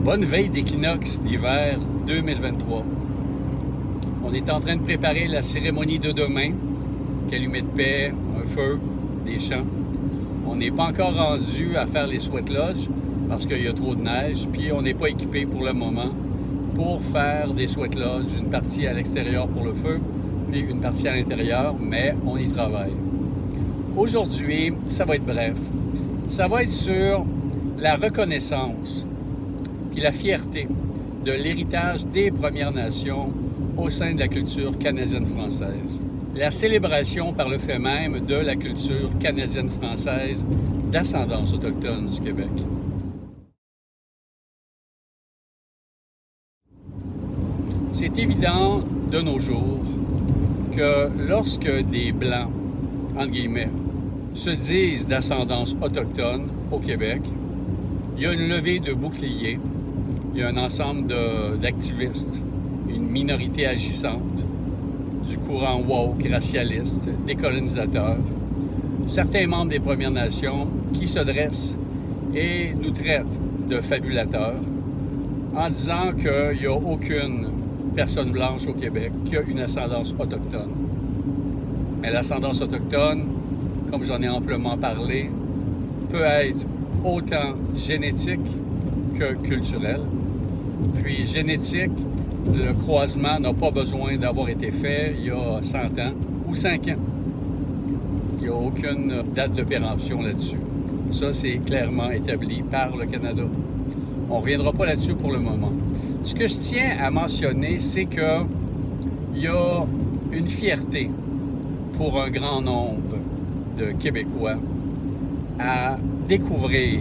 Bonne veille d'équinoxe d'hiver 2023. On est en train de préparer la cérémonie de demain. Calumet de paix, un feu, des chants. On n'est pas encore rendu à faire les sweat lodges parce qu'il y a trop de neige, puis on n'est pas équipé pour le moment pour faire des sweat lodges, une partie à l'extérieur pour le feu, puis une partie à l'intérieur, mais on y travaille. Aujourd'hui, ça va être bref. Ça va être sur la reconnaissance puis la fierté de l'héritage des Premières Nations au sein de la culture canadienne-française. La célébration par le fait même de la culture canadienne-française d'ascendance autochtone du Québec. C'est évident de nos jours que lorsque des Blancs, entre guillemets, se disent d'ascendance autochtone au Québec, il y a une levée de boucliers, il y a un ensemble d'activistes, une minorité agissante du courant woke, racialiste, des colonisateurs, certains membres des Premières Nations qui se dressent et nous traitent de fabulateurs en disant qu'il n'y a aucune personne blanche au Québec qui a une ascendance autochtone. Mais l'ascendance autochtone, comme j'en ai amplement parlé, peut être autant génétique que culturelle. Puis génétique, le croisement n'a pas besoin d'avoir été fait il y a 100 ans ou 5 ans. Il n'y a aucune date de péremption là-dessus. Ça, c'est clairement établi par le Canada. On ne reviendra pas là-dessus pour le moment. Ce que je tiens à mentionner, c'est qu'il y a une fierté pour un grand nombre de Québécois à découvrir,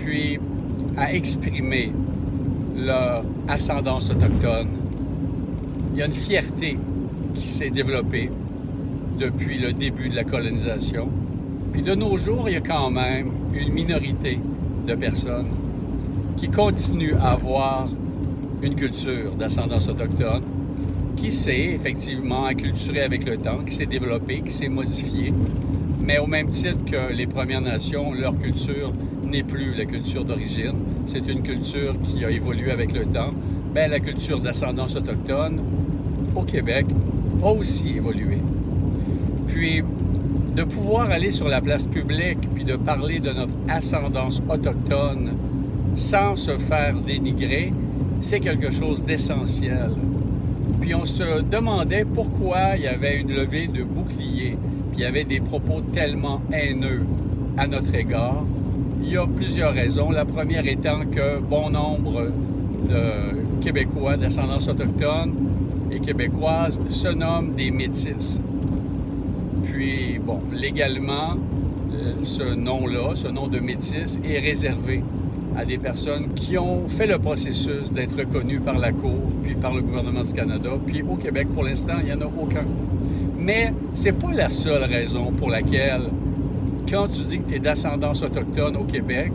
puis à exprimer leur ascendance autochtone. Il y a une fierté qui s'est développée depuis le début de la colonisation. Puis de nos jours, il y a quand même une minorité de personnes qui continuent à avoir une culture d'ascendance autochtone, qui s'est effectivement acculturée avec le temps, qui s'est développée, qui s'est modifiée. Mais au même titre que les Premières Nations, leur culture n'est plus la culture d'origine. C'est une culture qui a évolué avec le temps. Bien, la culture d'ascendance autochtone au Québec a aussi évolué. Puis, de pouvoir aller sur la place publique puis de parler de notre ascendance autochtone sans se faire dénigrer, c'est quelque chose d'essentiel. Puis on se demandait pourquoi il y avait une levée de boucliers, puis il y avait des propos tellement haineux à notre égard. Il y a plusieurs raisons. La première étant que bon nombre de Québécois d'ascendance autochtone et québécoises se nomment des métis. Puis, bon, légalement, ce nom-là, ce nom de métis, est réservé à des personnes qui ont fait le processus d'être reconnues par la Cour, puis par le gouvernement du Canada, puis au Québec, pour l'instant, il n'y en a aucun. Mais c'est pas la seule raison pour laquelle, quand tu dis que tu es d'ascendance autochtone au Québec,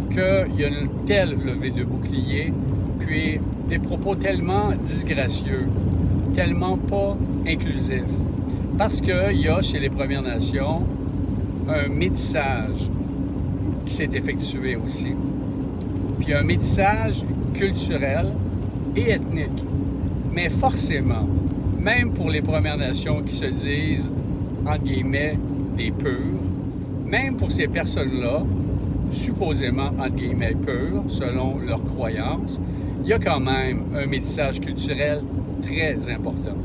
qu'il y a une telle levée de bouclier, puis des propos tellement disgracieux, tellement pas inclusifs. Parce qu'il y a chez les Premières Nations un métissage qui s'est effectué aussi. Puis un métissage culturel et ethnique. Mais forcément, même pour les Premières Nations qui se disent, entre guillemets, des purs, même pour ces personnes-là, supposément, entre guillemets, pures, selon leurs croyances, il y a quand même un métissage culturel très important.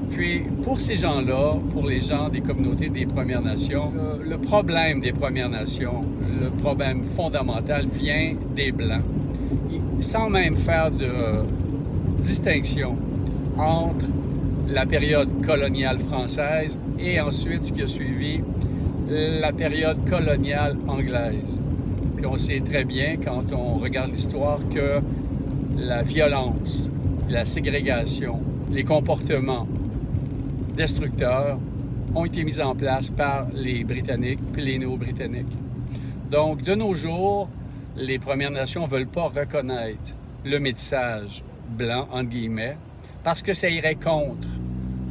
Puis, pour ces gens-là, pour les gens des communautés des Premières Nations, le problème des Premières Nations, le problème fondamental vient des Blancs. Sans même faire de distinction entre la période coloniale française et ensuite ce qui a suivi la période coloniale anglaise. Puis on sait très bien, quand on regarde l'histoire, que la violence, la ségrégation, les comportements destructeurs ont été mis en place par les Britanniques puis les Néo-Britanniques. Donc, de nos jours, les Premières Nations ne veulent pas reconnaître le métissage blanc, entre guillemets, parce que ça irait contre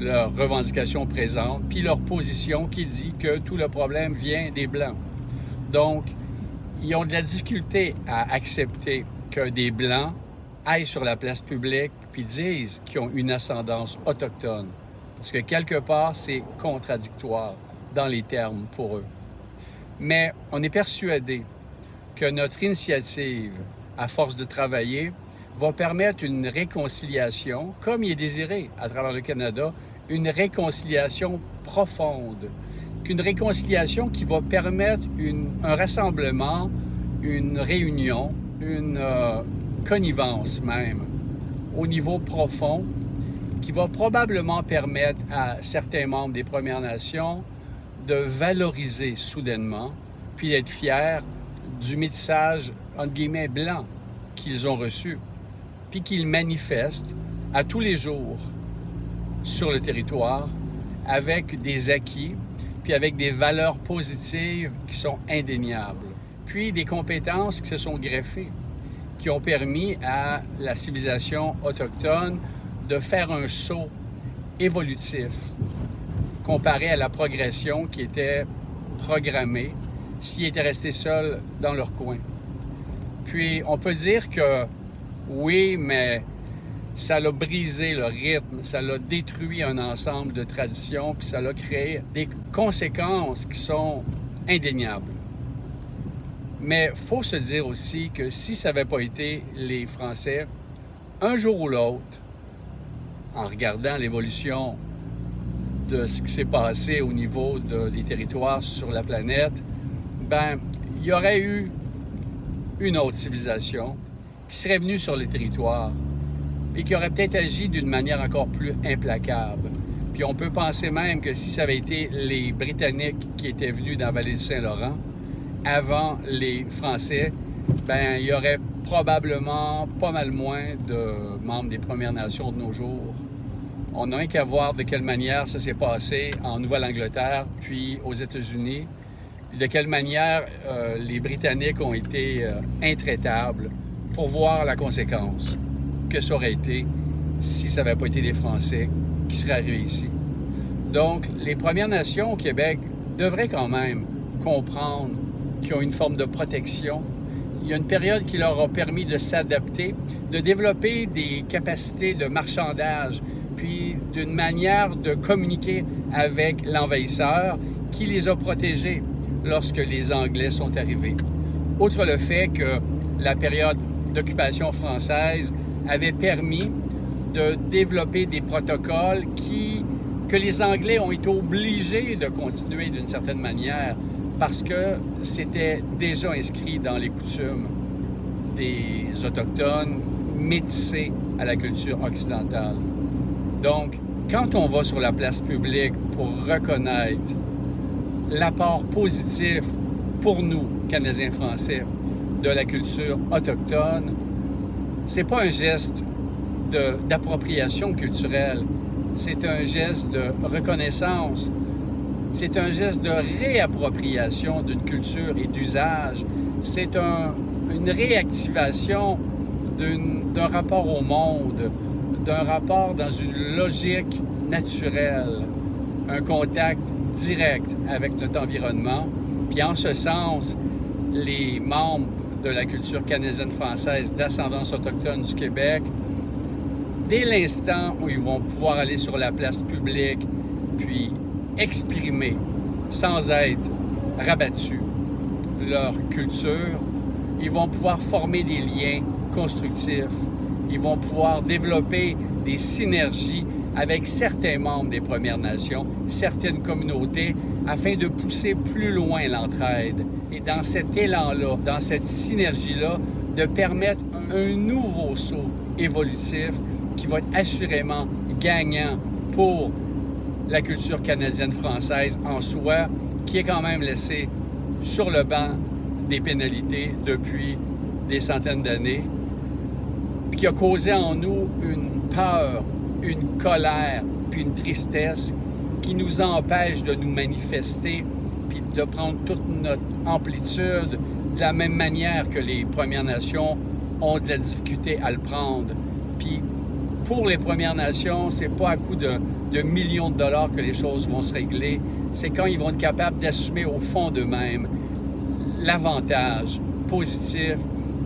leurs revendications présentes, puis leur position qui dit que tout le problème vient des Blancs. Donc, ils ont de la difficulté à accepter que des Blancs aillent sur la place publique puis disent qu'ils ont une ascendance autochtone. Parce que quelque part, c'est contradictoire dans les termes pour eux. Mais on est persuadé que notre initiative, à force de travailler, va permettre une réconciliation, comme il est désiré à travers le Canada, une réconciliation profonde, qu'une réconciliation qui va permettre un rassemblement, une réunion, une connivence même, au niveau profond, qui va probablement permettre à certains membres des Premières Nations de valoriser soudainement, puis d'être fiers du métissage, entre guillemets, blanc qu'ils ont reçu, puis qu'ils manifestent à tous les jours sur le territoire avec des acquis, puis avec des valeurs positives qui sont indéniables, puis des compétences qui se sont greffées, qui ont permis à la civilisation autochtone de faire un saut évolutif comparé à la progression qui était programmée s'ils étaient restés seuls dans leur coin. Puis on peut dire que oui, mais ça l'a brisé le rythme, ça l'a détruit un ensemble de traditions, puis ça l'a créé des conséquences qui sont indéniables. Mais il faut se dire aussi que si ça n'avait pas été les Français, un jour ou l'autre, en regardant l'évolution de ce qui s'est passé au niveau des territoires sur la planète, il y aurait eu une autre civilisation qui serait venue sur les territoires et qui aurait peut-être agi d'une manière encore plus implacable. Puis on peut penser même que si ça avait été les Britanniques qui étaient venus dans la vallée du Saint-Laurent avant les Français, il y aurait probablement pas mal moins de membres des Premières Nations de nos jours. On n'a rien qu'à voir de quelle manière ça s'est passé en Nouvelle-Angleterre, puis aux États-Unis, puis de quelle manière les Britanniques ont été intraitables pour voir la conséquence que ça aurait été si ça n'avait pas été les Français qui seraient arrivés ici. Donc, les Premières Nations au Québec devraient quand même comprendre qu'ils ont une forme de protection. Il y a une période qui leur a permis de s'adapter, de développer des capacités de marchandage, puis d'une manière de communiquer avec l'envahisseur qui les a protégés lorsque les Anglais sont arrivés. Outre le fait que la période d'occupation française avait permis de développer des protocoles que les Anglais ont été obligés de continuer d'une certaine manière parce que c'était déjà inscrit dans les coutumes des Autochtones métissés à la culture occidentale. Donc, quand on va sur la place publique pour reconnaître l'apport positif pour nous, Canadiens-Français, de la culture autochtone, c'est pas un geste d'appropriation culturelle, c'est un geste de reconnaissance, c'est un geste de réappropriation d'une culture et d'usage, c'est une réactivation d'un rapport au monde, d'un rapport dans une logique naturelle, un contact direct avec notre environnement. Puis en ce sens, les membres de la culture canadienne-française d'ascendance autochtone du Québec, dès l'instant où ils vont pouvoir aller sur la place publique, puis exprimer, sans être rabattus, leur culture, ils vont pouvoir former des liens constructifs. Ils vont pouvoir développer des synergies avec certains membres des Premières Nations, certaines communautés, afin de pousser plus loin l'entraide. Et dans cet élan-là, dans cette synergie-là, de permettre un nouveau saut évolutif qui va être assurément gagnant pour la culture canadienne-française en soi, qui est quand même laissée sur le banc des pénalités depuis des centaines d'années, puis qui a causé en nous une peur, une colère, puis une tristesse qui nous empêche de nous manifester, puis de prendre toute notre amplitude de la même manière que les Premières Nations ont de la difficulté à le prendre. Puis pour les Premières Nations, c'est pas à coup de millions de dollars que les choses vont se régler, c'est quand ils vont être capables d'assumer au fond d'eux-mêmes l'avantage positif,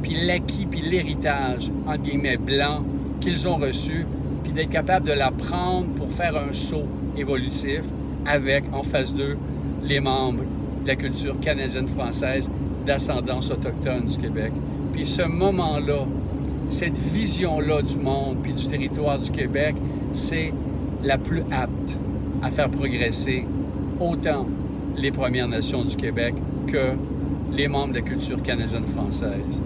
puis l'acquis, puis l'héritage, entre guillemets, blanc qu'ils ont reçu, puis d'être capable de l'apprendre pour faire un saut évolutif avec, en face d'eux, les membres de la culture canadienne-française d'ascendance autochtone du Québec. Puis ce moment-là, cette vision-là du monde puis du territoire du Québec, c'est la plus apte à faire progresser autant les Premières Nations du Québec que les membres de la culture canadienne-française.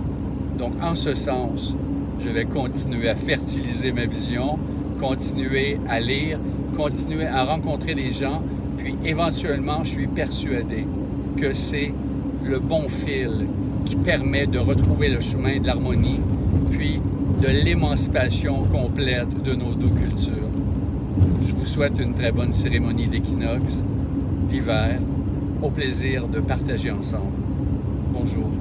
Donc, en ce sens, je vais continuer à fertiliser ma vision, continuer à lire, continuer à rencontrer des gens, puis éventuellement, je suis persuadé que c'est le bon fil qui permet de retrouver le chemin de l'harmonie, puis de l'émancipation complète de nos deux cultures. Je vous souhaite une très bonne cérémonie d'équinoxe d'hiver, au plaisir de partager ensemble. Bonjour.